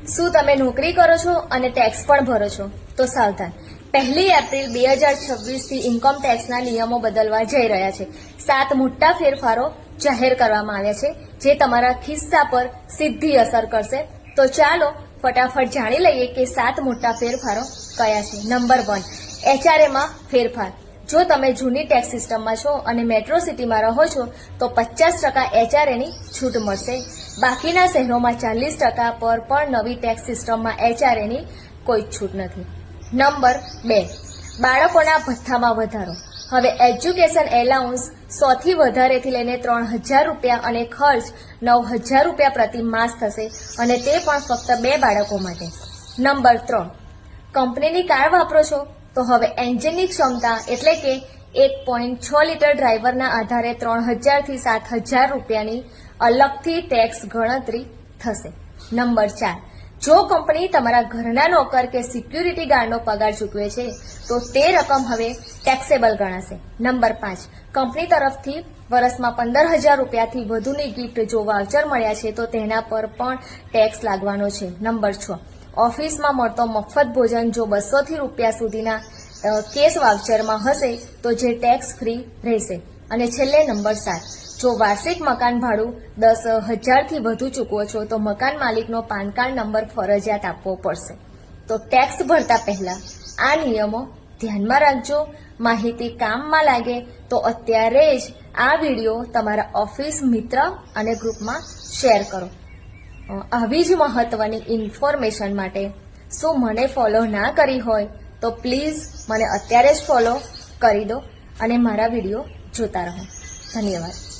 શું તમે નોકરી કરો છો અને ટેક્સ પણ ભરો છો? તો સાવધાન, 1 એપ્રિલ 2026 થી ઇન્કમ ટેક્સના નિયમો બદલવા જઈ રહ્યા છે. 7 મોટા ફેરફારો જાહેર કરવામાં આવ્યા છે, જે તમારા ખિસ્સા પર સીધી અસર કરશે. તો ચાલો ફટાફટ જાણી લઈએ કે 7 મોટા ફેરફારો કયા છે. નંબર 1, HRA માં ફેરફાર. જો તમે જૂની ટેક્સ સિસ્ટમમાં છો અને મેટ્રો સિટીમાં રહો છો તો 50% HRA ની છૂટ મળશે. બાકીના શહેરોમાં 40% પર પણ નવી ટેક્સ સિસ્ટમમાં HRA ની કોઈ છૂટ નથી. નંબર 2, બાળકોના ભથ્થામાં વધારો. હવે એજ્યુકેશન એલાઉન્સ 100 થી વધારેથી લઈને 3000 રૂપિયા અને ખર્ચ 9000 રૂપિયા પ્રતિ માસ થશે, અને તે પણ ફક્ત 2 બાળકો માટે. નંબર 3, કંપનીની કાર વાપરો છો તો હવે એન્જિનની ક્ષમતા એટલે કે 1.6 લીટર ડ્રાઈવરના આધારે 3000 થી 7000 રૂપિયાની અલગથી ટેક્સ ગણતરી થશે. નંબર 4, જો કંપની તમારા ઘરના નોકર કે સિક્યુરિટી ગાર્ડનો પગાર ચૂકવે છે તો તે રકમ હવે ટેક્સેબલ ગણાશે. નંબર 5, કંપની તરફથી વર્ષમાં 15000 રૂપિયાથી વધુની ગિફ્ટ જો વાઉચર મળ્યા છે તો તેના પર પણ ટેક્સ લાગવાનો છે. નંબર 6, ઓફિસમાં મળતો મફત ભોજન જો 200 રૂપિયા સુધીના કેશ વાઉચરમાં હશે તો જે ટેક્સ ફ્રી રહેશે. અને છેલ્લે નંબર 7, જો વાર્ષિક મકાન ભાડું 10,000 થી વધુ ચૂકવો છો તો મકાન માલિકનો પાન કાર્ડ નંબર ફરજિયાત આપવો પડશે. તો ટેક્સ ભરતા પહેલા આ નિયમો ધ્યાનમાં રાખજો. માહિતી કામમાં લાગે તો અત્યારે જ આ વિડીયો તમારા ઓફિસ મિત્ર અને ગ્રુપમાં શેર કરો. આવી જ મહત્વની ઇન્ફોર્મેશન માટે શું મને ફોલો ના કરી હોય તો પ્લીઝ મને અત્યારે જ ફોલો કરી દો અને મારા વિડીયો જોતા રહો. ધન્યવાદ.